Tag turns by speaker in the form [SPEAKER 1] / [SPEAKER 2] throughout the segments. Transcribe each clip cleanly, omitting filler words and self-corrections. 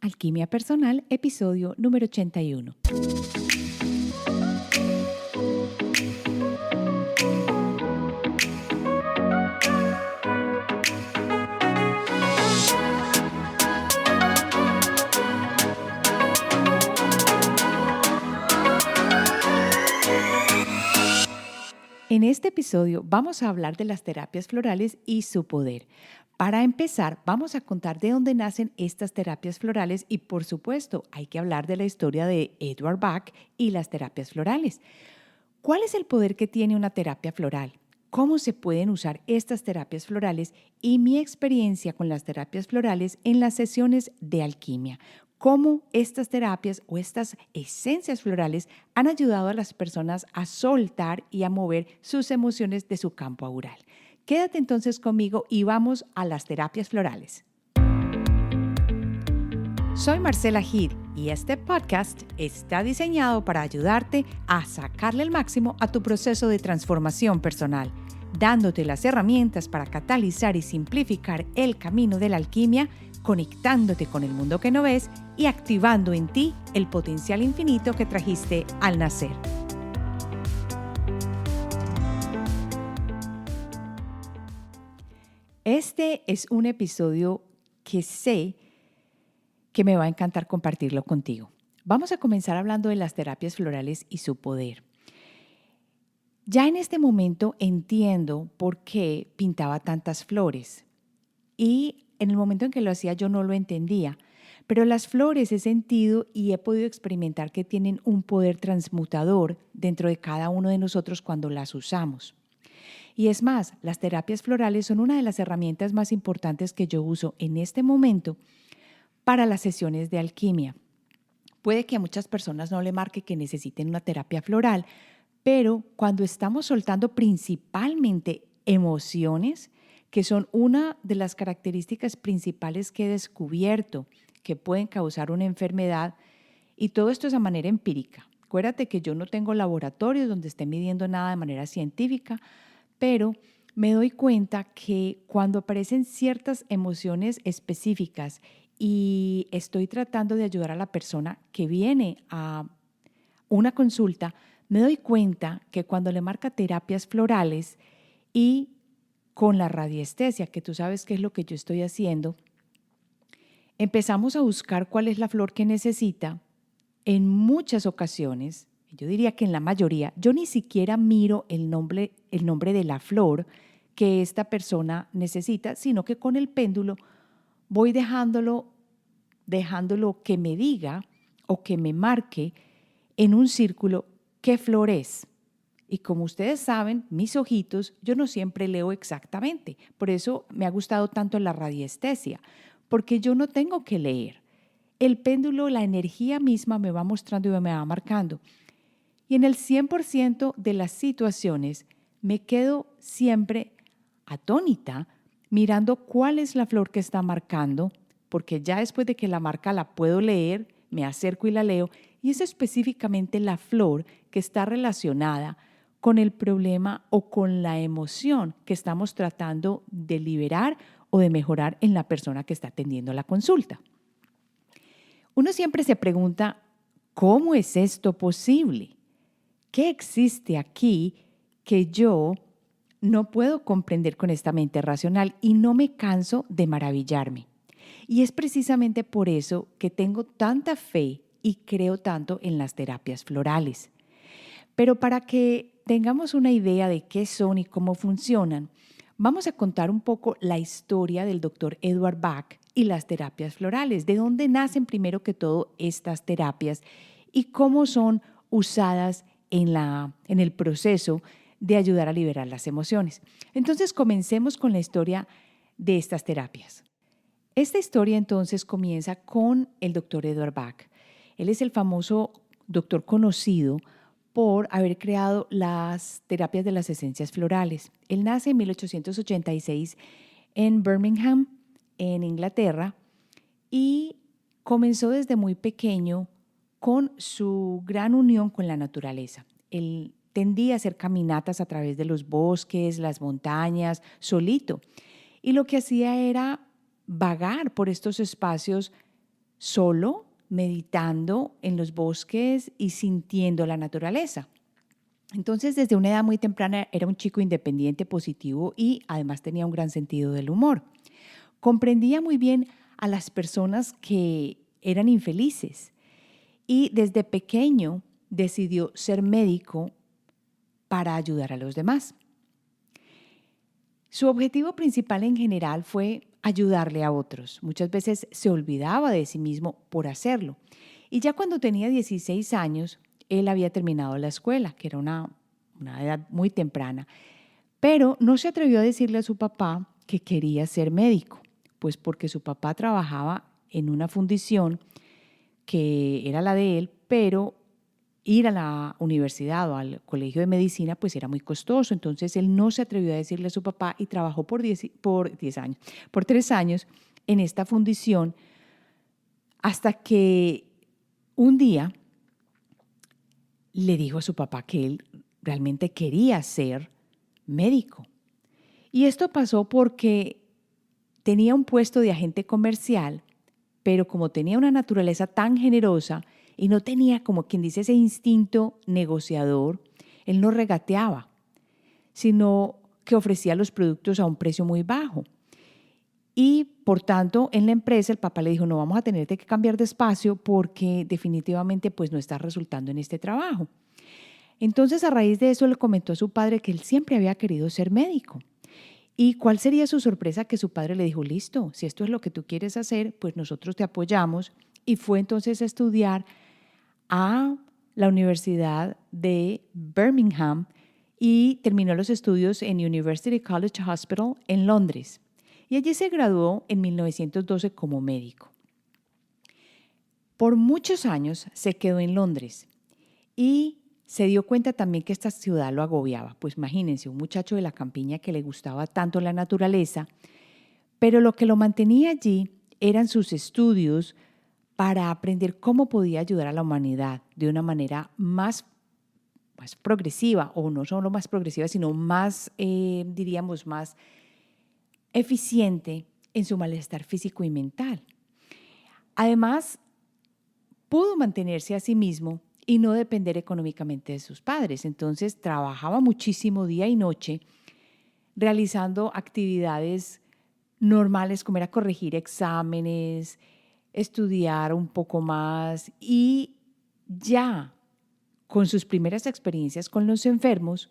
[SPEAKER 1] Alquimia Personal, episodio número 81. En este episodio vamos a hablar de las terapias florales y su poder. Para empezar, vamos a contar de dónde nacen estas terapias florales y, por supuesto, hay que hablar de la historia de Edward Bach y las terapias florales. ¿Cuál es el poder que tiene una terapia floral? ¿Cómo se pueden usar estas terapias florales? Y mi experiencia con las terapias florales en las sesiones de alquimia. Cómo estas terapias o estas esencias florales han ayudado a las personas a soltar y a mover sus emociones de su campo aural. Quédate entonces conmigo y vamos a las terapias florales. Soy Marcela Gil y este podcast está diseñado para ayudarte a sacarle el máximo a tu proceso de transformación personal, dándote las herramientas para catalizar y simplificar el camino de la alquimia, conectándote con el mundo que no ves y activando en ti el potencial infinito que trajiste al nacer. Este es un episodio que sé que me va a encantar compartirlo contigo. Vamos a comenzar hablando de las terapias florales y su poder. Ya en este momento entiendo por qué pintaba tantas flores y en el momento en que lo hacía yo no lo entendía, pero las flores he sentido y he podido experimentar que tienen un poder transmutador dentro de cada uno de nosotros cuando las usamos. Y es más, las terapias florales son una de las herramientas más importantes que yo uso en este momento para las sesiones de alquimia. Puede que a muchas personas no le marque que necesiten una terapia floral, pero cuando estamos soltando principalmente emociones, que son una de las características principales que he descubierto que pueden causar una enfermedad, y todo esto es a manera empírica. Acuérdate que yo no tengo laboratorios donde esté midiendo nada de manera científica, pero me doy cuenta que cuando aparecen ciertas emociones específicas y estoy tratando de ayudar a la persona que viene a una consulta, me doy cuenta que cuando le marca terapias florales y con la radiestesia, que tú sabes qué es lo que yo estoy haciendo, empezamos a buscar cuál es la flor que necesita. En muchas ocasiones, yo diría que en la mayoría, yo ni siquiera miro el nombre de la flor que esta persona necesita, sino que con el péndulo voy dejándolo que me diga o que me marque en un círculo qué flor es. Y como ustedes saben, mis ojitos, yo no siempre leo exactamente. Por eso me ha gustado tanto la radiestesia, porque yo no tengo que leer. El péndulo, la energía misma me va mostrando y me va marcando. Y en el 100% de las situaciones me quedo siempre atónita mirando cuál es la flor que está marcando, porque ya después de que la marca la puedo leer, me acerco y la leo, y es específicamente la flor que está relacionada con el problema o con la emoción que estamos tratando de liberar o de mejorar en la persona que está atendiendo la consulta. Uno siempre se pregunta, ¿cómo es esto posible? ¿Qué existe aquí que yo no puedo comprender con esta mente racional? Y no me canso de maravillarme. Y es precisamente por eso que tengo tanta fe y creo tanto en las terapias florales. Pero para que tengamos una idea de qué son y cómo funcionan, vamos a contar un poco la historia del doctor Edward Bach y las terapias florales, de dónde nacen primero que todo estas terapias y cómo son usadas en el proceso de ayudar a liberar las emociones. Entonces, comencemos con la historia de estas terapias. Esta historia entonces comienza con el doctor Edward Bach. Él es el famoso doctor conocido por haber creado las terapias de las esencias florales. Él nace en 1886 en Birmingham, en Inglaterra, y comenzó desde muy pequeño con su gran unión con la naturaleza. Él tendía a hacer caminatas a través de los bosques, las montañas, solito. Y lo que hacía era vagar por estos espacios solo, meditando en los bosques y sintiendo la naturaleza. Entonces, desde una edad muy temprana era un chico independiente, positivo y además tenía un gran sentido del humor. Comprendía muy bien a las personas que eran infelices y desde pequeño decidió ser médico para ayudar a los demás. Su objetivo principal en general fue ayudarle a otros. Muchas veces se olvidaba de sí mismo por hacerlo. Y ya cuando tenía 16 años, él había terminado la escuela, que era una edad muy temprana, pero no se atrevió a decirle a su papá que quería ser médico, pues porque su papá trabajaba en una fundición que era la de él, pero ir a la universidad o al colegio de medicina pues era muy costoso. Entonces él no se atrevió a decirle a su papá y trabajó por 3 años en esta fundición hasta que un día le dijo a su papá que él realmente quería ser médico. Y esto pasó porque tenía un puesto de agente comercial, pero como tenía una naturaleza tan generosa y no tenía, como quien dice, ese instinto negociador, él no regateaba, sino que ofrecía los productos a un precio muy bajo. Y por tanto, en la empresa el papá le dijo, no, vamos a tener que cambiar de espacio porque definitivamente pues no está resultando en este trabajo. Entonces, a raíz de eso le comentó a su padre que él siempre había querido ser médico. ¿Y cuál sería su sorpresa? Que su padre le dijo, listo, si esto es lo que tú quieres hacer, pues nosotros te apoyamos. Y fue entonces a estudiar a la Universidad de Birmingham y terminó los estudios en University College Hospital en Londres. Y allí se graduó en 1912 como médico. Por muchos años se quedó en Londres y se dio cuenta también que esta ciudad lo agobiaba. Pues imagínense, un muchacho de la campiña que le gustaba tanto la naturaleza, pero lo que lo mantenía allí eran sus estudios para aprender cómo podía ayudar a la humanidad de una manera más progresiva, o no solo más progresiva, sino más, diríamos, más eficiente en su malestar físico y mental. Además, pudo mantenerse a sí mismo y no depender económicamente de sus padres. Entonces, trabajaba muchísimo día y noche realizando actividades normales como era corregir exámenes, estudiar un poco más y ya con sus primeras experiencias con los enfermos,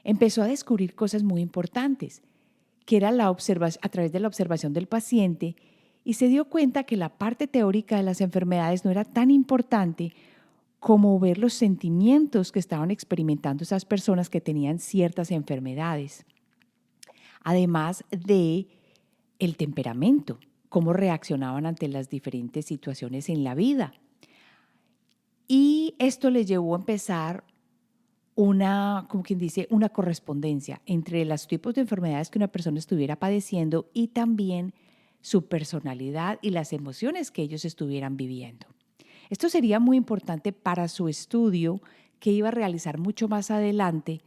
[SPEAKER 1] empezó a descubrir cosas muy importantes, que era a través de la observación del paciente, y se dio cuenta que la parte teórica de las enfermedades no era tan importante como ver los sentimientos que estaban experimentando esas personas que tenían ciertas enfermedades. Además de el temperamento, cómo reaccionaban ante las diferentes situaciones en la vida. Y esto le llevó a empezar como quien dice, una correspondencia entre los tipos de enfermedades que una persona estuviera padeciendo y también su personalidad y las emociones que ellos estuvieran viviendo. Esto sería muy importante para su estudio que iba a realizar mucho más adelante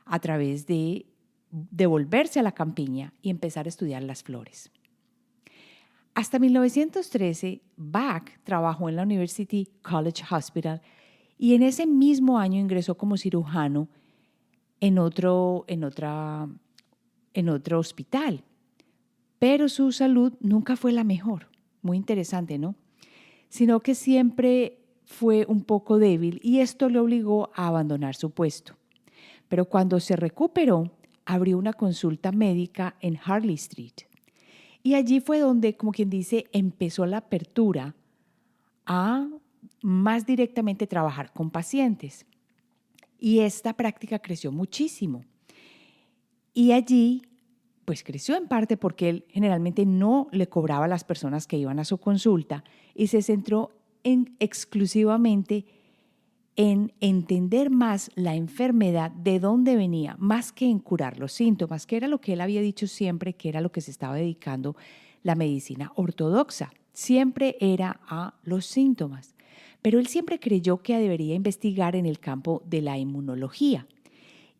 [SPEAKER 1] a través de devolverse a la campiña y empezar a estudiar las flores. Hasta 1913, Bach trabajó en la University College Hospital y en ese mismo año ingresó como cirujano en otro hospital. Pero su salud nunca fue la mejor. Muy interesante, ¿no? Sino que siempre fue un poco débil y esto le obligó a abandonar su puesto. Pero cuando se recuperó, abrió una consulta médica en Harley Street. Y allí fue donde, como quien dice, empezó la apertura a más directamente trabajar con pacientes. Y esta práctica creció muchísimo. Y allí, pues creció en parte porque él generalmente no le cobraba a las personas que iban a su consulta y se centró exclusivamente en entender más la enfermedad, de dónde venía, más que en curar los síntomas, que era lo que él había dicho siempre, que era lo que se estaba dedicando la medicina ortodoxa. Siempre era a los síntomas. Pero él siempre creyó que debería investigar en el campo de la inmunología.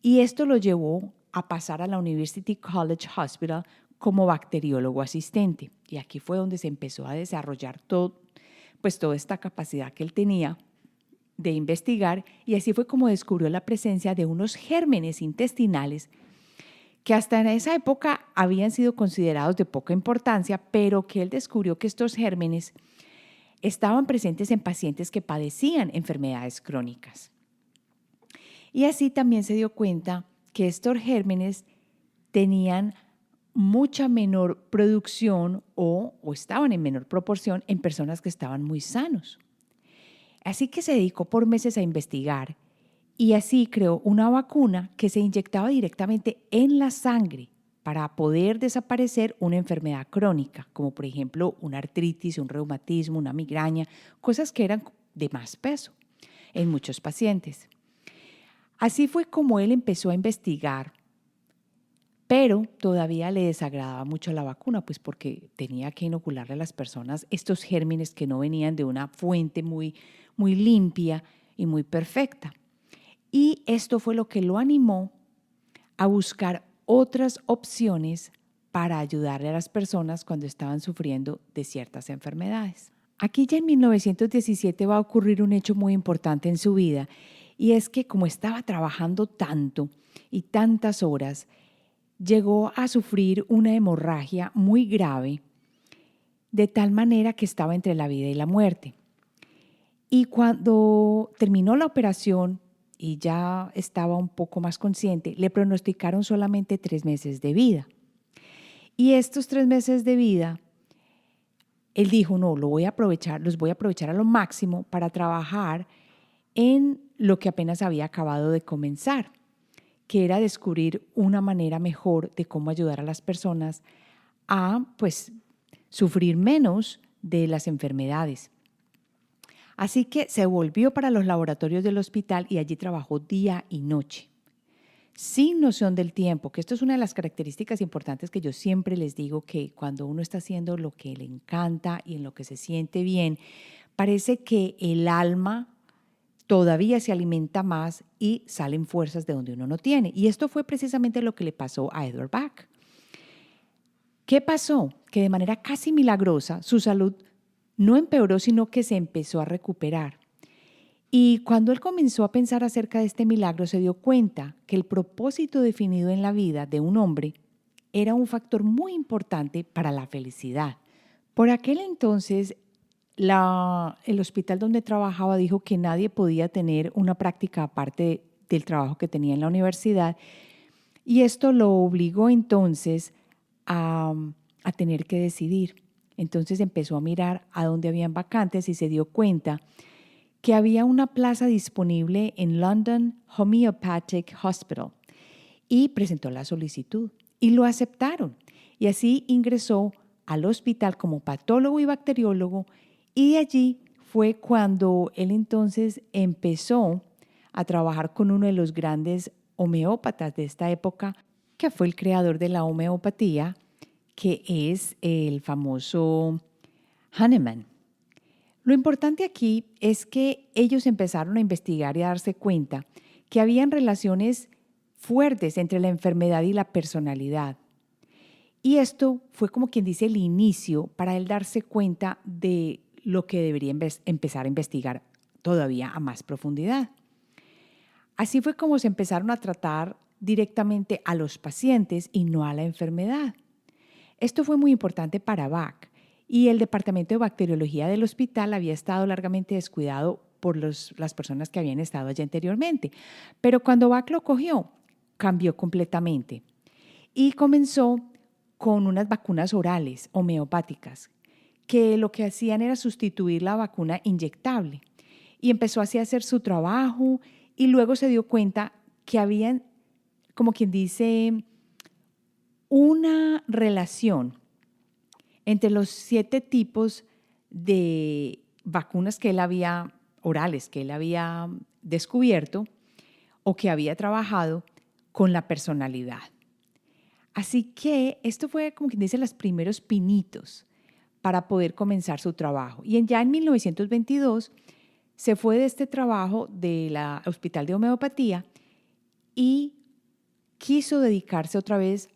[SPEAKER 1] Y esto lo llevó a pasar a la University College Hospital como bacteriólogo asistente. Y aquí fue donde se empezó a desarrollar todo pues toda esta capacidad que él tenía de investigar, y así fue como descubrió la presencia de unos gérmenes intestinales que hasta en esa época habían sido considerados de poca importancia, pero que él descubrió que estos gérmenes estaban presentes en pacientes que padecían enfermedades crónicas. Y así también se dio cuenta que estos gérmenes tenían mucha menor producción o estaban en menor proporción en personas que estaban muy sanos. Así que se dedicó por meses a investigar y así creó una vacuna que se inyectaba directamente en la sangre para poder desaparecer una enfermedad crónica, como por ejemplo una artritis, un reumatismo, una migraña, cosas que eran de más peso en muchos pacientes. Así fue como él empezó a investigar, pero todavía le desagradaba mucho la vacuna, pues porque tenía que inocularle a las personas estos gérmenes que no venían de una fuente muy limpia y muy perfecta. Y esto fue lo que lo animó a buscar otras opciones para ayudarle a las personas cuando estaban sufriendo de ciertas enfermedades. Aquí ya en 1917 va a ocurrir un hecho muy importante en su vida, y es que como estaba trabajando tanto y tantas horas, llegó a sufrir una hemorragia muy grave, de tal manera que estaba entre la vida y la muerte. Y cuando terminó la operación y ya estaba un poco más consciente, le pronosticaron solamente 3 meses de vida. Y estos 3 meses de vida, él dijo, no, los voy a aprovechar a lo máximo para trabajar en lo que apenas había acabado de comenzar, que era descubrir una manera mejor de cómo ayudar a las personas a, pues, sufrir menos de las enfermedades. Así que se volvió para los laboratorios del hospital y allí trabajó día y noche, sin noción del tiempo, que esto es una de las características importantes que yo siempre les digo, que cuando uno está haciendo lo que le encanta y en lo que se siente bien, parece que el alma todavía se alimenta más y salen fuerzas de donde uno no tiene. Y esto fue precisamente lo que le pasó a Edward Bach. ¿Qué pasó? Que de manera casi milagrosa su salud no empeoró, sino que se empezó a recuperar. Y cuando él comenzó a pensar acerca de este milagro, se dio cuenta que el propósito definido en la vida de un hombre era un factor muy importante para la felicidad. Por aquel entonces, el hospital donde trabajaba dijo que nadie podía tener una práctica aparte del trabajo que tenía en la universidad, y esto lo obligó entonces a tener que decidir. Entonces empezó a mirar a dónde habían vacantes y se dio cuenta que había una plaza disponible en London Homeopathic Hospital y presentó la solicitud y lo aceptaron. Y así ingresó al hospital como patólogo y bacteriólogo, y de allí fue cuando él entonces empezó a trabajar con uno de los grandes homeópatas de esta época, que fue el creador de la homeopatía, que es el famoso Hahnemann. Lo importante aquí es que ellos empezaron a investigar y a darse cuenta que habían relaciones fuertes entre la enfermedad y la personalidad. Y esto fue como quien dice el inicio para él darse cuenta de lo que debería empezar a investigar todavía a más profundidad. Así fue como se empezaron a tratar directamente a los pacientes y no a la enfermedad. Esto fue muy importante para Bach, y el departamento de bacteriología del hospital había estado largamente descuidado por las personas que habían estado allí anteriormente. Pero cuando Bach lo cogió, cambió completamente y comenzó con unas vacunas orales homeopáticas, que lo que hacían era sustituir la vacuna inyectable, y empezó así a hacer su trabajo, y luego se dio cuenta que habían, como quien dice, una relación entre los 7 tipos de vacunas orales que él había descubierto o que había trabajado con la personalidad. Así que esto fue, como quien dice, los primeros pinitos para poder comenzar su trabajo. Y ya en 1922 se fue de este trabajo del Hospital de Homeopatía y quiso dedicarse otra vez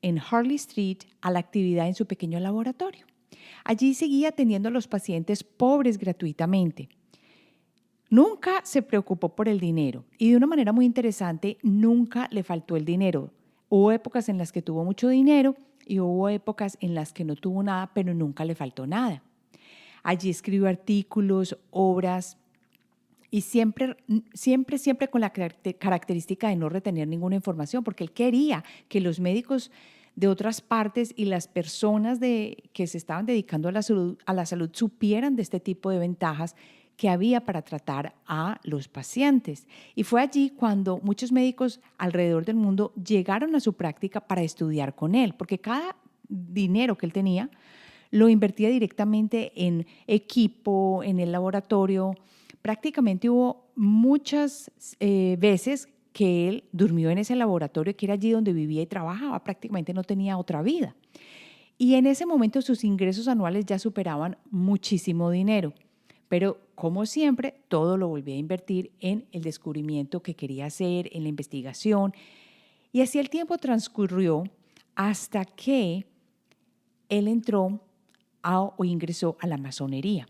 [SPEAKER 1] en Harley Street a la actividad en su pequeño laboratorio. Allí seguía atendiendo a los pacientes pobres gratuitamente. Nunca se preocupó por el dinero y de una manera muy interesante, nunca le faltó el dinero. Hubo épocas en las que tuvo mucho dinero y hubo épocas en las que no tuvo nada, pero nunca le faltó nada. Allí escribió artículos, obras y siempre con la característica de no retener ninguna información, porque él quería que los médicos de otras partes y las personas que se estaban dedicando a la salud supieran de este tipo de ventajas que había para tratar a los pacientes. Y fue allí cuando muchos médicos alrededor del mundo llegaron a su práctica para estudiar con él, porque cada dinero que él tenía lo invertía directamente en equipo, en el laboratorio. Prácticamente hubo muchas veces que él durmió en ese laboratorio, que era allí donde vivía y trabajaba, prácticamente no tenía otra vida. Y en ese momento sus ingresos anuales ya superaban muchísimo dinero. Pero como siempre, todo lo volvía a invertir en el descubrimiento que quería hacer, en la investigación. Y así el tiempo transcurrió hasta que él entró o ingresó a la masonería.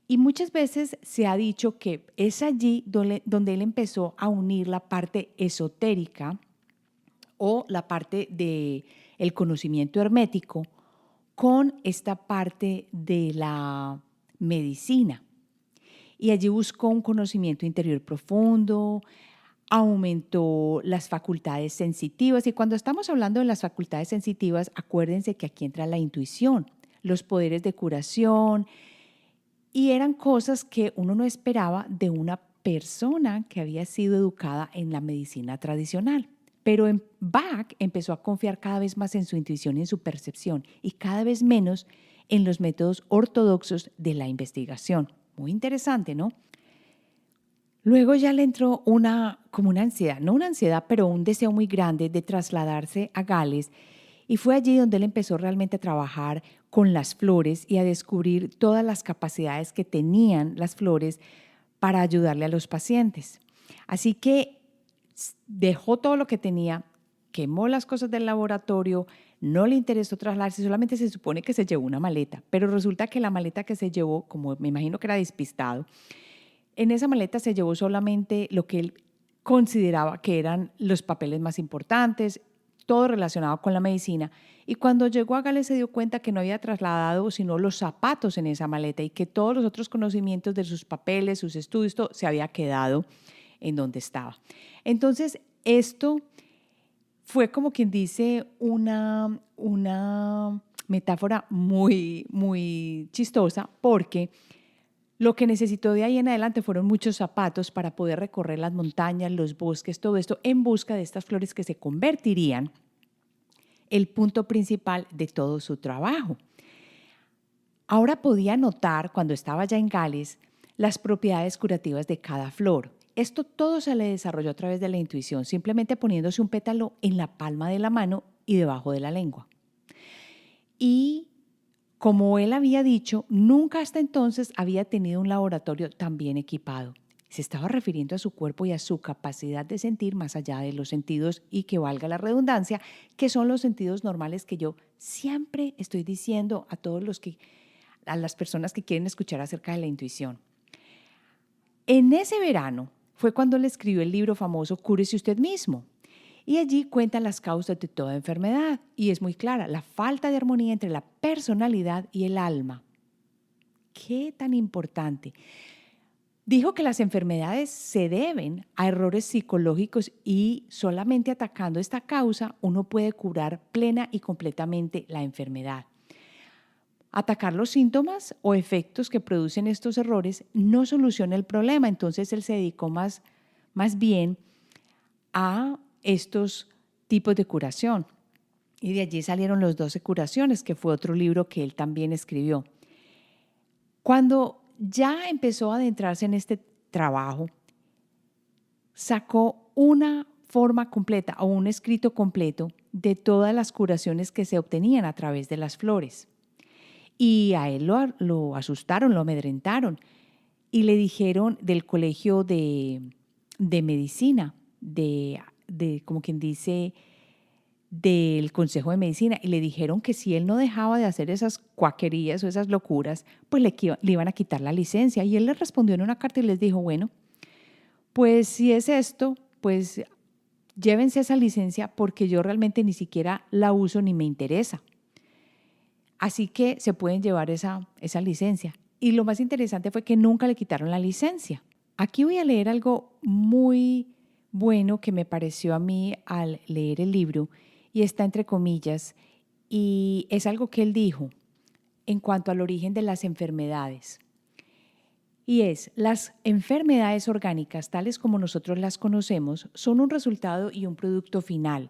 [SPEAKER 1] Y muchas veces se ha dicho que es allí donde él empezó a unir la parte esotérica o la parte del conocimiento hermético con esta parte de la medicina. Y allí buscó un conocimiento interior profundo, aumentó las facultades sensitivas. Y cuando estamos hablando de las facultades sensitivas, acuérdense que aquí entra la intuición, los poderes de curación, y eran cosas que uno no esperaba de una persona que había sido educada en la medicina tradicional. Pero Bach empezó a confiar cada vez más en su intuición y en su percepción y cada vez menos en los métodos ortodoxos de la investigación. Muy interesante, ¿no? Luego ya le entró como una ansiedad, no una ansiedad, pero un deseo muy grande de trasladarse a Gales, y fue allí donde él empezó realmente a trabajar con las flores y a descubrir todas las capacidades que tenían las flores para ayudarle a los pacientes. Así que dejó todo lo que tenía, quemó las cosas del laboratorio, no le interesó trasladarse, solamente se supone que se llevó una maleta, pero resulta que la maleta que se llevó, como me imagino que era despistado, en esa maleta se llevó solamente lo que él consideraba que eran los papeles más importantes, todo relacionado con la medicina. Y cuando llegó a Gales se dio cuenta que no había trasladado sino los zapatos en esa maleta y que todos los otros conocimientos de sus papeles, sus estudios, todo, se había quedado en donde estaba. Entonces, esto fue como quien dice una metáfora muy, muy chistosa, porque lo que necesitó de ahí en adelante fueron muchos zapatos para poder recorrer las montañas, los bosques, todo esto en busca de estas flores que se convertirían el punto principal de todo su trabajo. Ahora podía notar, cuando estaba ya en Gales, las propiedades curativas de cada flor. Esto todo se le desarrolló a través de la intuición, simplemente poniéndose un pétalo en la palma de la mano y debajo de la lengua. Y como él había dicho, nunca hasta entonces había tenido un laboratorio tan bien equipado. Se estaba refiriendo a su cuerpo y a su capacidad de sentir más allá de los sentidos, y que valga la redundancia, que son los sentidos normales que yo siempre estoy diciendo a las personas que quieren escuchar acerca de la intuición. En ese verano fue cuando le escribió el libro famoso Cúrese usted mismo. Y allí cuenta las causas de toda enfermedad y es muy clara: la falta de armonía entre la personalidad y el alma. ¿Qué tan importante? Dijo que las enfermedades se deben a errores psicológicos y solamente atacando esta causa uno puede curar plena y completamente la enfermedad. Atacar los síntomas o efectos que producen estos errores no soluciona el problema. Entonces él se dedicó más bien a estos tipos de curación. Y de allí salieron los 12 curaciones, que fue otro libro que él también escribió. Cuando ya empezó a adentrarse en este trabajo, sacó una forma completa o un escrito completo de todas las curaciones que se obtenían a través de las flores. Y a él lo asustaron, lo amedrentaron y le dijeron del colegio de medicina, de como quien dice, del Consejo de Medicina y le dijeron que si él no dejaba de hacer esas cuaquerías o esas locuras, pues le iban a quitar la licencia. Y él les respondió en una carta y les dijo, bueno, pues si es esto, pues llévense esa licencia porque yo realmente ni siquiera la uso ni me interesa. Así que se pueden llevar esa licencia. Y lo más interesante fue que nunca le quitaron la licencia. Aquí voy a leer algo muy bueno que me pareció a mí al leer el libro y está entre comillas y es algo que él dijo en cuanto al origen de las enfermedades. Y es, las enfermedades orgánicas, tales como nosotros las conocemos, son un resultado y un producto final.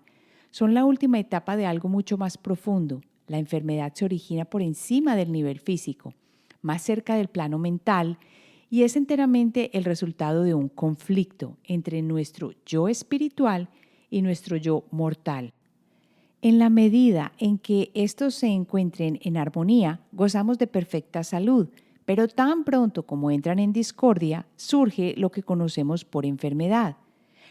[SPEAKER 1] Son la última etapa de algo mucho más profundo. La enfermedad se origina por encima del nivel físico, más cerca del plano mental, y es enteramente el resultado de un conflicto entre nuestro yo espiritual y nuestro yo mortal. En la medida en que estos se encuentren en armonía, gozamos de perfecta salud, pero tan pronto como entran en discordia, surge lo que conocemos por enfermedad.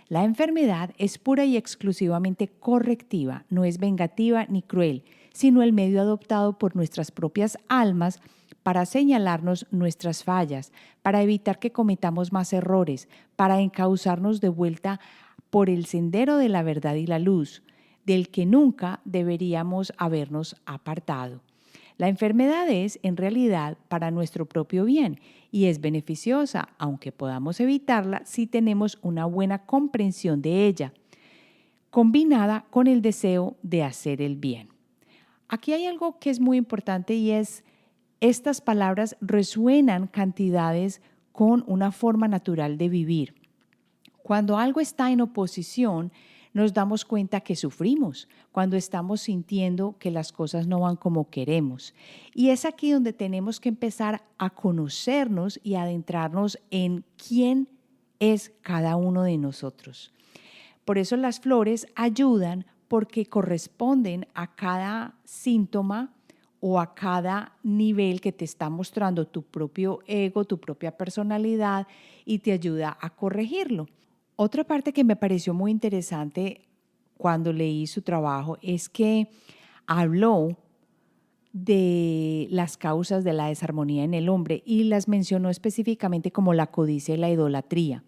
[SPEAKER 1] La enfermedad es pura y exclusivamente correctiva, no es vengativa ni cruel, sino el medio adoptado por nuestras propias almas para señalarnos nuestras fallas, para evitar que cometamos más errores, para encauzarnos de vuelta por el sendero de la verdad y la luz, del que nunca deberíamos habernos apartado. La enfermedad es, en realidad, para nuestro propio bien y es beneficiosa, aunque podamos evitarla si tenemos una buena comprensión de ella, combinada con el deseo de hacer el bien. Aquí hay algo que es muy importante y es, estas palabras resuenan cantidades con una forma natural de vivir. Cuando algo está en oposición, nos damos cuenta que sufrimos, cuando estamos sintiendo que las cosas no van como queremos. Y es aquí donde tenemos que empezar a conocernos y adentrarnos en quién es cada uno de nosotros. Por eso las flores ayudan porque corresponden a cada síntoma o a cada nivel que te está mostrando tu propio ego, tu propia personalidad y te ayuda a corregirlo. Otra parte que me pareció muy interesante cuando leí su trabajo es que habló de las causas de la desarmonía en el hombre y las mencionó específicamente como la codicia y la idolatría.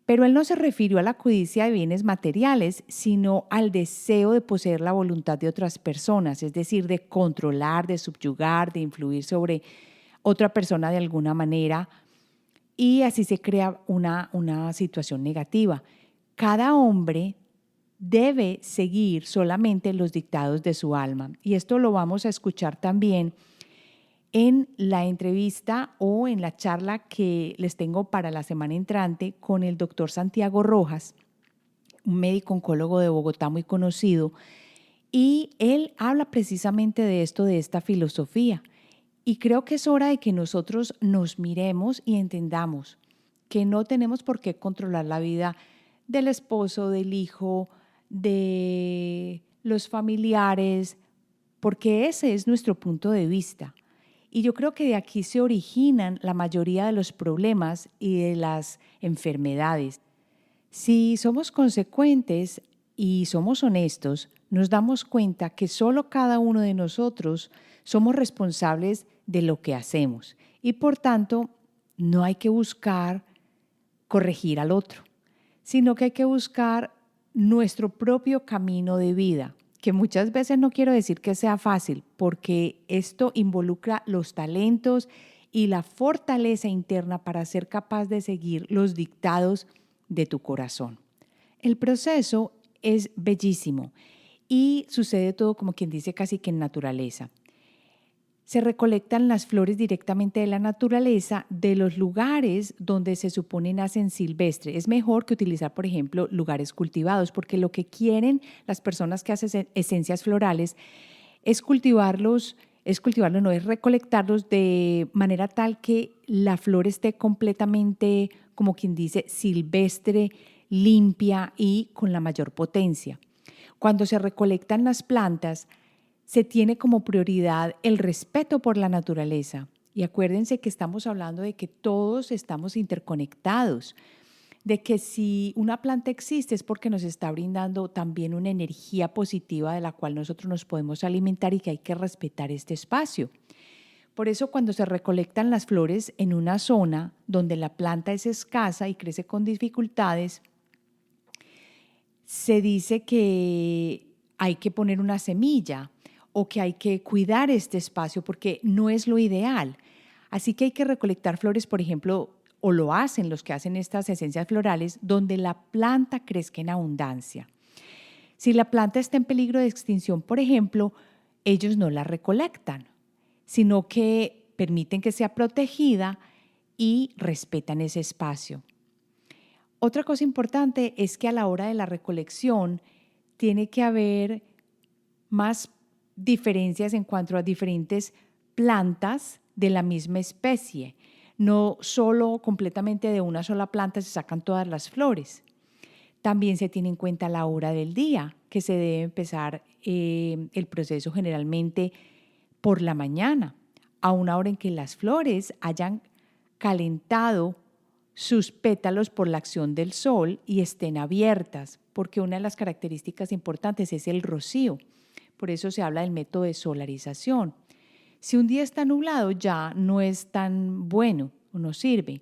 [SPEAKER 1] Pero él no se refirió a la codicia de bienes materiales, sino al deseo de poseer la voluntad de otras personas, es decir, de controlar, de subyugar, de influir sobre otra persona de alguna manera, y así se crea una situación negativa. Cada hombre debe seguir solamente los dictados de su alma. Y esto lo vamos a escuchar también en la entrevista o en la charla que les tengo para la semana entrante con el doctor Santiago Rojas, un médico oncólogo de Bogotá muy conocido. Y él habla precisamente de esto, de esta filosofía. Y creo que es hora de que nosotros nos miremos y entendamos que no tenemos por qué controlar la vida del esposo, del hijo, de los familiares, porque ese es nuestro punto de vista. Y yo creo que de aquí se originan la mayoría de los problemas y de las enfermedades. Si somos consecuentes y somos honestos, nos damos cuenta que solo cada uno de nosotros somos responsables de lo que hacemos y por tanto no hay que buscar corregir al otro, sino que hay que buscar nuestro propio camino de vida, que muchas veces no quiero decir que sea fácil, porque esto involucra los talentos y la fortaleza interna para ser capaz de seguir los dictados de tu corazón. El proceso es bellísimo y sucede todo como quien dice casi que en naturaleza. Se recolectan las flores directamente de la naturaleza, de los lugares donde se supone nacen silvestres. Es mejor que utilizar, por ejemplo, lugares cultivados, porque lo que quieren las personas que hacen esencias florales es cultivarlos, no es recolectarlos de manera tal que la flor esté completamente, como quien dice, silvestre, limpia y con la mayor potencia. Cuando se recolectan las plantas, se tiene como prioridad el respeto por la naturaleza. Y acuérdense que estamos hablando de que todos estamos interconectados. de que si una planta existe es porque nos está brindando también una energía positiva de la cual nosotros nos podemos alimentar y que hay que respetar este espacio. Por eso cuando se recolectan las flores en una zona donde la planta es escasa y crece con dificultades, se dice que hay que poner una semilla o que hay que cuidar este espacio porque no es lo ideal. Así que hay que recolectar flores, por ejemplo, o lo hacen los que hacen estas esencias florales, donde la planta crezca en abundancia. Si la planta está en peligro de extinción, por ejemplo, ellos no la recolectan, sino que permiten que sea protegida y respetan ese espacio. Otra cosa importante es que a la hora de la recolección tiene que haber más diferencias en cuanto a diferentes plantas de la misma especie. No solo completamente de una sola planta se sacan todas las flores. También se tiene en cuenta la hora del día, que se debe empezar el proceso generalmente por la mañana, a una hora en que las flores hayan calentado sus pétalos por la acción del sol y estén abiertas, porque una de las características importantes es el rocío. Por eso se habla del método de solarización. Si un día está nublado ya no es tan bueno o no sirve.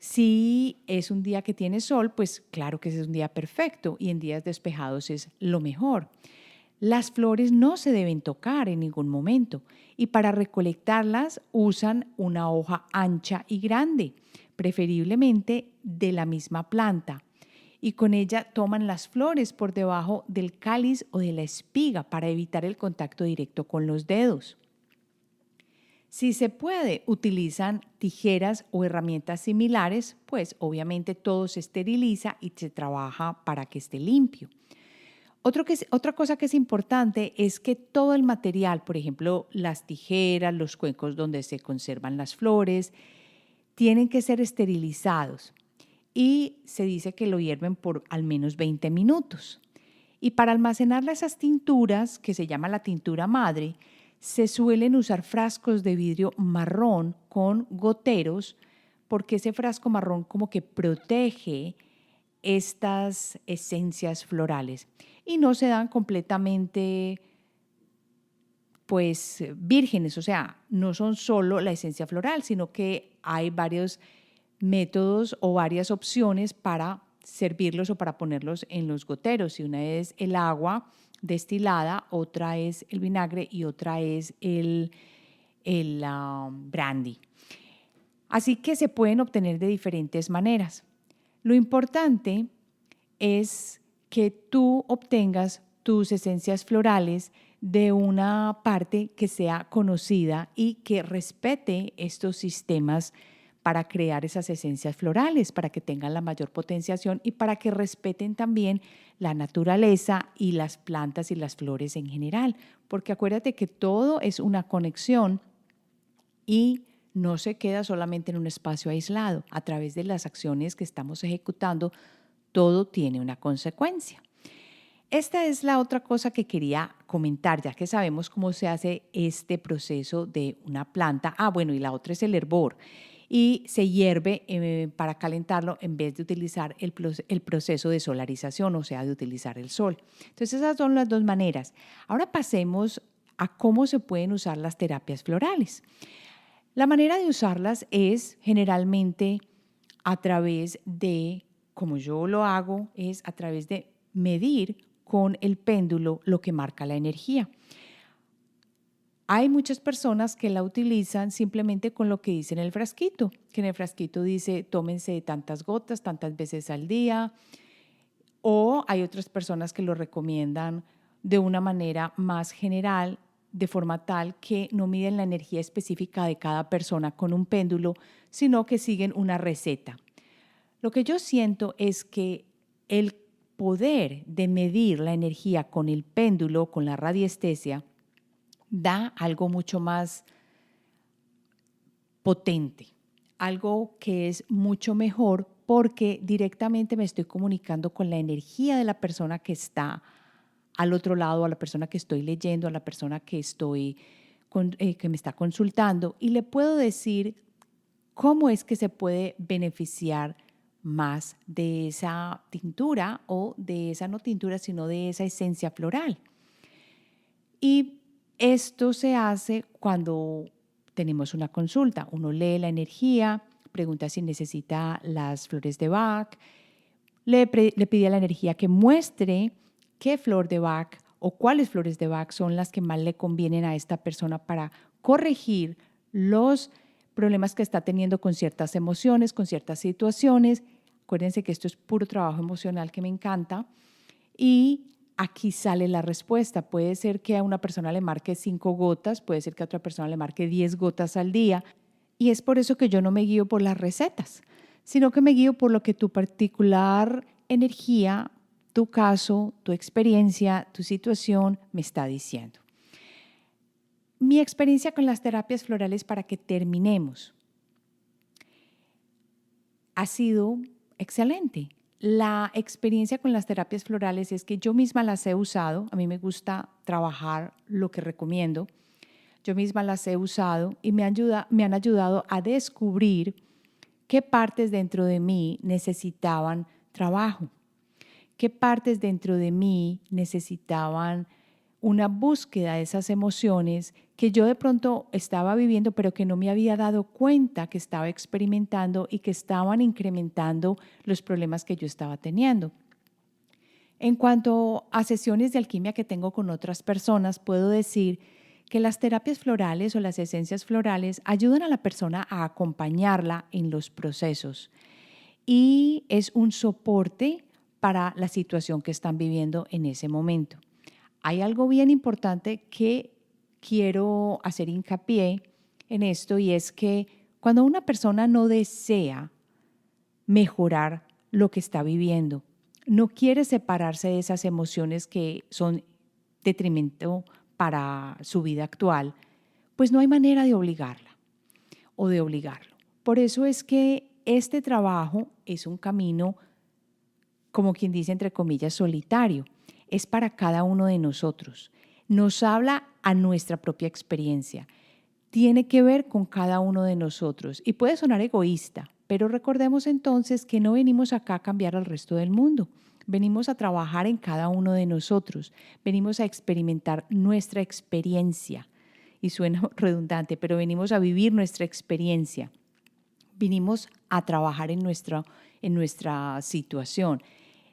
[SPEAKER 1] Si es un día que tiene sol, pues claro que ese es un día perfecto y en días despejados es lo mejor. Las flores no se deben tocar en ningún momento y para recolectarlas usan una hoja ancha y grande, preferiblemente de la misma planta, y con ella toman las flores por debajo del cáliz o de la espiga para evitar el contacto directo con los dedos. Si se puede, utilizan tijeras o herramientas similares, pues obviamente todo se esteriliza y se trabaja para que esté limpio. Otra cosa que es importante es que todo el material, por ejemplo, las tijeras, los cuencos donde se conservan las flores, tienen que ser esterilizados y se dice que lo hierven por al menos 20 minutos. Y para almacenar esas tinturas, que se llama la tintura madre, se suelen usar frascos de vidrio marrón con goteros, porque ese frasco marrón como que protege estas esencias florales y no se dan completamente pues vírgenes, o sea, no son solo la esencia floral, sino que hay varios métodos o varias opciones para servirlos o para ponerlos en los goteros. Y una es el agua destilada, otra es el vinagre y otra es el brandy. Así que se pueden obtener de diferentes maneras. Lo importante es que tú obtengas tus esencias florales de una parte que sea conocida y que respete estos sistemas para crear esas esencias florales, para que tengan la mayor potenciación y para que respeten también la naturaleza y las plantas y las flores en general. Porque acuérdate que todo es una conexión y no se queda solamente en un espacio aislado. A través de las acciones que estamos ejecutando, todo tiene una consecuencia. Esta es la otra cosa que quería comentar, ya que sabemos cómo se hace este proceso de una planta. Bueno, y la otra es el hervor. Y se hierve para calentarlo en vez de utilizar el proceso de solarización, o sea, de utilizar el sol. Entonces, esas son las dos maneras. Ahora pasemos a cómo se pueden usar las terapias florales. La manera de usarlas es generalmente a través de, como yo lo hago, es a través de medir con el péndulo lo que marca la energía. Hay muchas personas que la utilizan simplemente con lo que dice en el frasquito, que en el frasquito dice tómense tantas gotas, tantas veces al día, o hay otras personas que lo recomiendan de una manera más general, de forma tal que no miden la energía específica de cada persona con un péndulo, sino que siguen una receta. Lo que yo siento es que el poder de medir la energía con el péndulo, con la radiestesia, da algo mucho más potente, algo que es mucho mejor porque directamente me estoy comunicando con la energía de la persona que está al otro lado, a la persona que estoy leyendo, a la persona que que me está consultando y le puedo decir cómo es que se puede beneficiar más de esa tintura o de esa no tintura, sino de esa esencia floral. Y esto se hace cuando tenemos una consulta. Uno lee la energía, pregunta si necesita las flores de Bach, le pide a la energía que muestre qué flor de Bach o cuáles flores de Bach son las que más le convienen a esta persona para corregir los problemas que está teniendo con ciertas emociones, con ciertas situaciones. Acuérdense que esto es puro trabajo emocional que me encanta. Y aquí sale la respuesta. Puede ser que a una persona le marque 5 gotas, puede ser que a otra persona le marque 10 gotas al día. Y es por eso que yo no me guío por las recetas, sino que me guío por lo que tu particular energía, tu caso, tu experiencia, tu situación me está diciendo. Mi experiencia con las terapias florales, para que terminemos, ha sido excelente. La experiencia con las terapias florales es que yo misma las he usado. A mí me gusta trabajar lo que recomiendo. Yo misma las he usado y me han ayudado a descubrir qué partes dentro de mí necesitaban trabajo, qué partes dentro de mí necesitaban una búsqueda de esas emociones que yo de pronto estaba viviendo, pero que no me había dado cuenta que estaba experimentando y que estaban incrementando los problemas que yo estaba teniendo. En cuanto a sesiones de alquimia que tengo con otras personas, puedo decir que las terapias florales o las esencias florales ayudan a la persona a acompañarla en los procesos y es un soporte para la situación que están viviendo en ese momento. Hay algo bien importante que quiero hacer hincapié en esto y es que cuando una persona no desea mejorar lo que está viviendo, no quiere separarse de esas emociones que son detrimento para su vida actual, pues no hay manera de obligarla o de obligarlo. Por eso es que este trabajo es un camino, como quien dice, entre comillas, solitario. Es para cada uno de nosotros. Nos habla a nuestra propia experiencia. Tiene que ver con cada uno de nosotros y puede sonar egoísta, pero recordemos entonces que no venimos acá a cambiar al resto del mundo. Venimos a trabajar en cada uno de nosotros. Venimos a experimentar nuestra experiencia. Y suena redundante, pero venimos a vivir nuestra experiencia. Vinimos a trabajar en nuestra situación.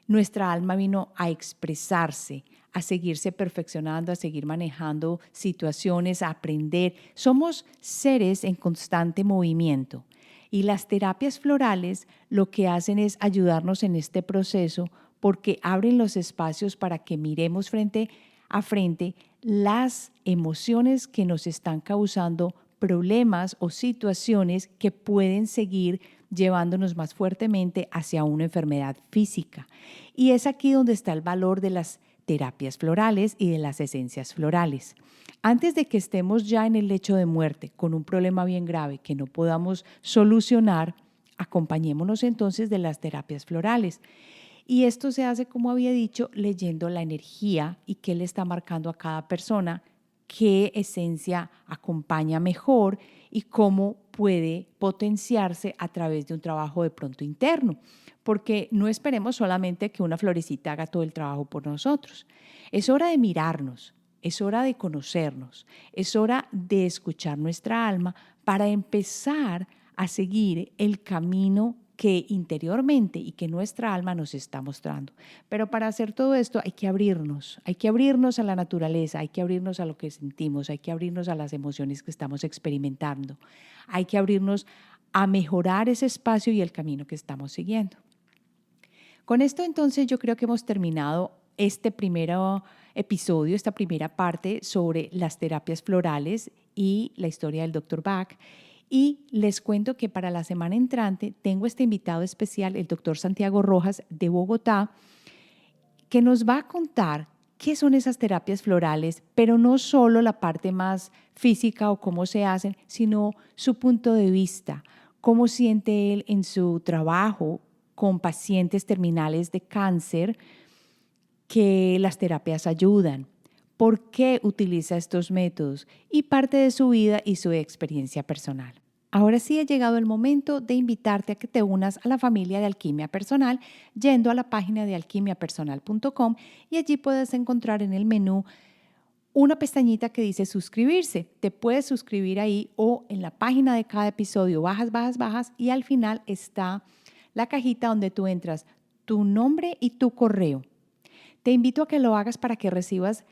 [SPEAKER 1] Nuestra alma vino a expresarse, a seguirse perfeccionando, a seguir manejando situaciones, a aprender. Somos seres en constante movimiento y las terapias florales lo que hacen es ayudarnos en este proceso porque abren los espacios para que miremos frente a frente las emociones que nos están causando problemas o situaciones que pueden seguir llevándonos más fuertemente hacia una enfermedad física. Y es aquí donde está el valor de las terapias florales y de las esencias florales. Antes de que estemos ya en el lecho de muerte con un problema bien grave que no podamos solucionar, acompañémonos entonces de las terapias florales. Y esto se hace, como había dicho, leyendo la energía y qué le está marcando a cada persona, qué esencia acompaña mejor y cómo puede potenciarse a través de un trabajo de pronto interno. Porque no esperemos solamente que una florecita haga todo el trabajo por nosotros. Es hora de mirarnos, es hora de conocernos, es hora de escuchar nuestra alma para empezar a seguir el camino que interiormente y que nuestra alma nos está mostrando. Pero para hacer todo esto hay que abrirnos a la naturaleza, hay que abrirnos a lo que sentimos, hay que abrirnos a las emociones que estamos experimentando, hay que abrirnos a mejorar ese espacio y el camino que estamos siguiendo. Con esto entonces yo creo que hemos terminado este primer episodio, esta primera parte sobre las terapias florales y la historia del Dr. Bach. Y les cuento que para la semana entrante tengo este invitado especial, el doctor Santiago Rojas de Bogotá, que nos va a contar qué son esas terapias florales, pero no solo la parte más física o cómo se hacen, sino su punto de vista, cómo siente él en su trabajo con pacientes terminales de cáncer, que las terapias ayudan, por qué utiliza estos métodos y parte de su vida y su experiencia personal. Ahora sí ha llegado el momento de invitarte a que te unas a la familia de Alquimia Personal yendo a la página de alquimiapersonal.com y allí puedes encontrar en el menú una pestañita que dice suscribirse. Te puedes suscribir ahí o en la página de cada episodio bajas y al final está la cajita donde tú entras tu nombre y tu correo. Te invito a que lo hagas para que recibas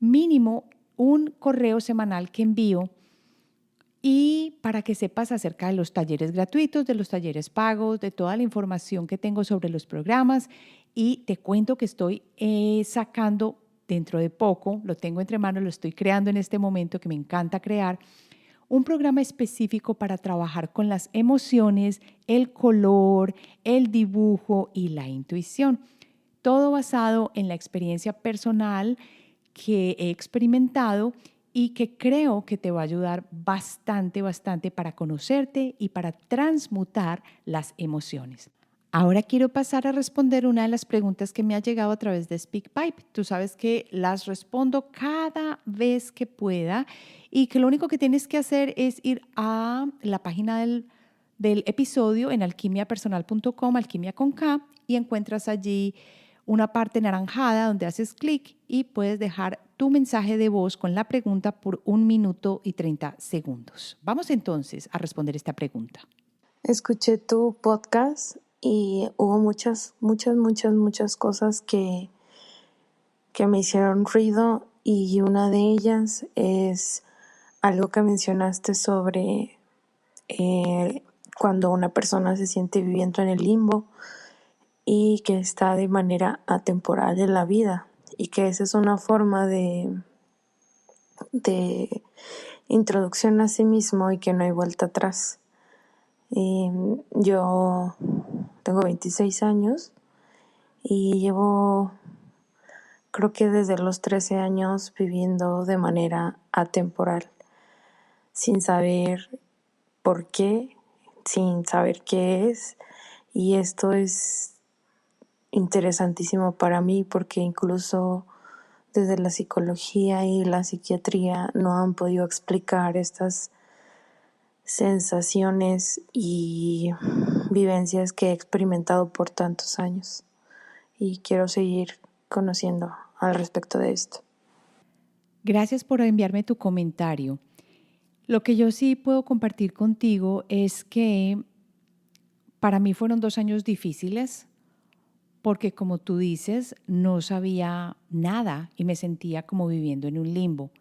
[SPEAKER 1] mínimo un correo semanal que envío y para que sepas acerca de los talleres gratuitos, de los talleres pagos, de toda la información que tengo sobre los programas. Y te cuento que estoy sacando dentro de poco, lo tengo entre manos, lo estoy creando en este momento, que me encanta crear, un programa específico para trabajar con las emociones, el color, el dibujo y la intuición. Todo basado en la experiencia personal que he experimentado y que creo que te va a ayudar bastante para conocerte y para transmutar las emociones. Ahora quiero pasar a responder una de las preguntas que me ha llegado a través de SpeakPipe. Tú sabes que las respondo cada vez que pueda y que lo único que tienes que hacer es ir a la página del episodio en alquimiapersonal.com, alquimia con K, y encuentras allí una parte naranjada donde haces clic y puedes dejar tu mensaje de voz con la pregunta por 1 minuto y 30 segundos. Vamos entonces a responder esta pregunta.
[SPEAKER 2] Escuché tu podcast y hubo muchas cosas que me hicieron ruido, y una de ellas es algo que mencionaste sobre cuando una persona se siente viviendo en el limbo y que está de manera atemporal en la vida, y que esa es una forma de introducción a sí mismo y que no hay vuelta atrás. Yo tengo 26 años y llevo, creo que desde los 13 años, viviendo de manera atemporal, sin saber por qué, sin saber qué es. Y esto es interesantísimo para mí porque incluso desde la psicología y la psiquiatría no han podido explicar estas sensaciones y vivencias que he experimentado por tantos años, y quiero seguir conociendo al respecto de esto.
[SPEAKER 1] Gracias por enviarme tu comentario. Lo que yo sí puedo compartir contigo es que para mí fueron 2 años difíciles porque, como tú dices, no sabía nada y me sentía como viviendo en un limbo.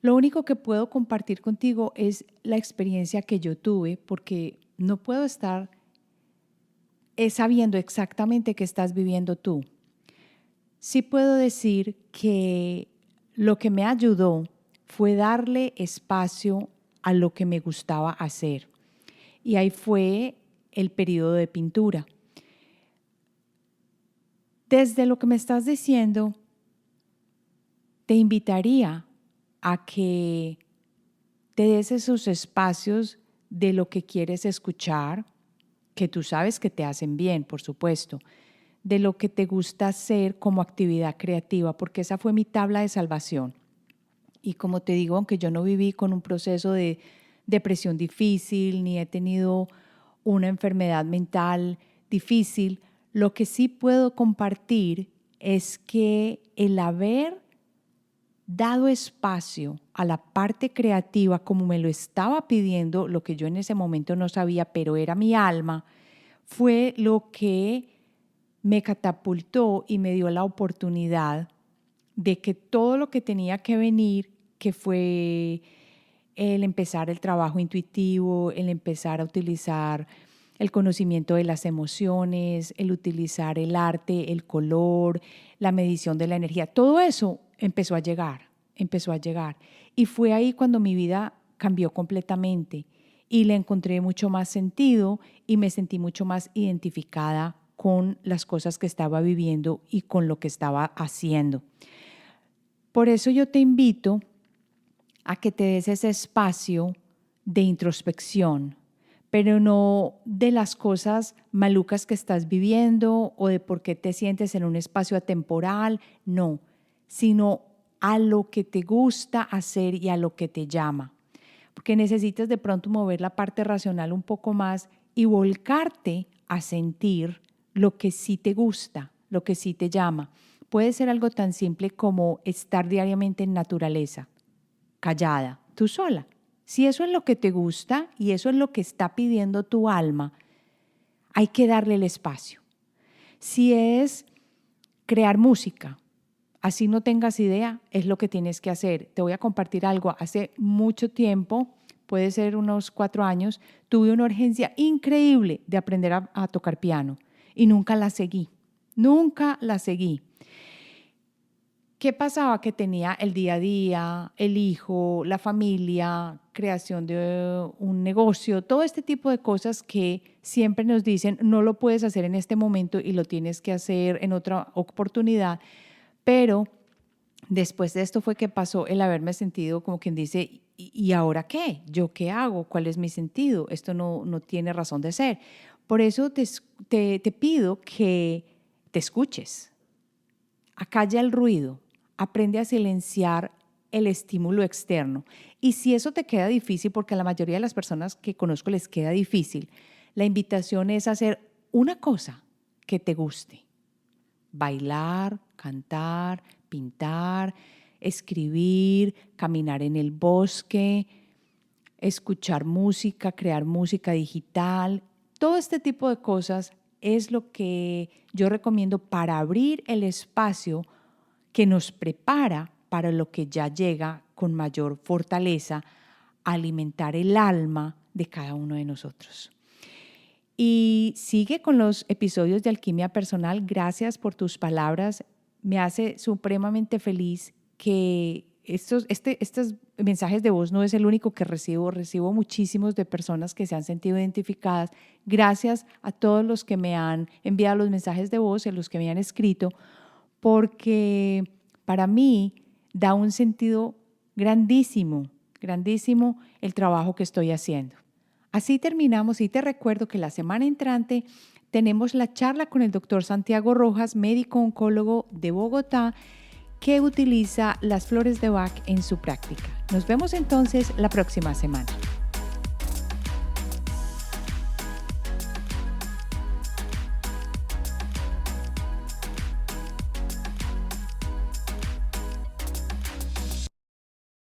[SPEAKER 1] Lo único que puedo compartir contigo es la experiencia que yo tuve, porque no puedo estar sabiendo exactamente qué estás viviendo tú. Sí puedo decir que lo que me ayudó fue darle espacio a lo que me gustaba hacer. Y ahí fue el periodo de pintura. Desde lo que me estás diciendo, te invitaría a que te des esos espacios de lo que quieres escuchar, que tú sabes que te hacen bien, por supuesto, de lo que te gusta hacer como actividad creativa, porque esa fue mi tabla de salvación. Y como te digo, aunque yo no viví con un proceso de depresión difícil, ni he tenido una enfermedad mental difícil, lo que sí puedo compartir es que el haber dado espacio a la parte creativa como me lo estaba pidiendo, lo que yo en ese momento no sabía, pero era mi alma, fue lo que me catapultó y me dio la oportunidad de que todo lo que tenía que venir, que fue el empezar el trabajo intuitivo, el empezar a utilizar el conocimiento de las emociones, el utilizar el arte, el color, la medición de la energía, todo eso empezó a llegar. Y fue ahí cuando mi vida cambió completamente y le encontré mucho más sentido y me sentí mucho más identificada con las cosas que estaba viviendo y con lo que estaba haciendo. Por eso yo te invito a que te des ese espacio de introspección, pero no de las cosas malucas que estás viviendo o de por qué te sientes en un espacio atemporal, no, sino a lo que te gusta hacer y a lo que te llama. porque necesitas de pronto mover la parte racional un poco más y volcarte a sentir lo que sí te gusta, lo que sí te llama. Puede ser algo tan simple como estar diariamente en naturaleza, callada, tú sola. Si eso es lo que te gusta y eso es lo que está pidiendo tu alma, hay que darle el espacio. Si es crear música, así no tengas idea, es lo que tienes que hacer. Te voy a compartir algo. Hace mucho tiempo, puede ser unos 4 años, tuve una urgencia increíble de aprender a tocar piano y nunca la seguí. Nunca la seguí. ¿Qué pasaba? Que tenía el día a día, el hijo, la familia, creación de un negocio, todo este tipo de cosas que siempre nos dicen no lo puedes hacer en este momento y lo tienes que hacer en otra oportunidad. Pero después de esto fue que pasó el haberme sentido como quien dice, ¿y ahora qué? ¿Yo qué hago? ¿Cuál es mi sentido? Esto no tiene razón de ser. Por eso te pido que te escuches, acalla el ruido, aprende a silenciar el estímulo externo. Y si eso te queda difícil, porque a la mayoría de las personas que conozco les queda difícil, la invitación es hacer una cosa que te guste. Bailar, cantar, pintar, escribir, caminar en el bosque, escuchar música, crear música digital. Todo este tipo de cosas es lo que yo recomiendo para abrir el espacio que nos prepara para lo que ya llega con mayor fortaleza a alimentar el alma de cada uno de nosotros. Y sigue con los episodios de Alquimia Personal. Gracias por tus palabras. Me hace supremamente feliz que estos mensajes de voz no es el único que recibo. Recibo muchísimos de personas que se han sentido identificadas. Gracias a todos los que me han enviado los mensajes de voz, a los que me han escrito, porque para mí da un sentido grandísimo, grandísimo el trabajo que estoy haciendo. Así terminamos y te recuerdo que la semana entrante tenemos la charla con el doctor Santiago Rojas, médico oncólogo de Bogotá, que utiliza las flores de Bach en su práctica. Nos vemos entonces la próxima semana.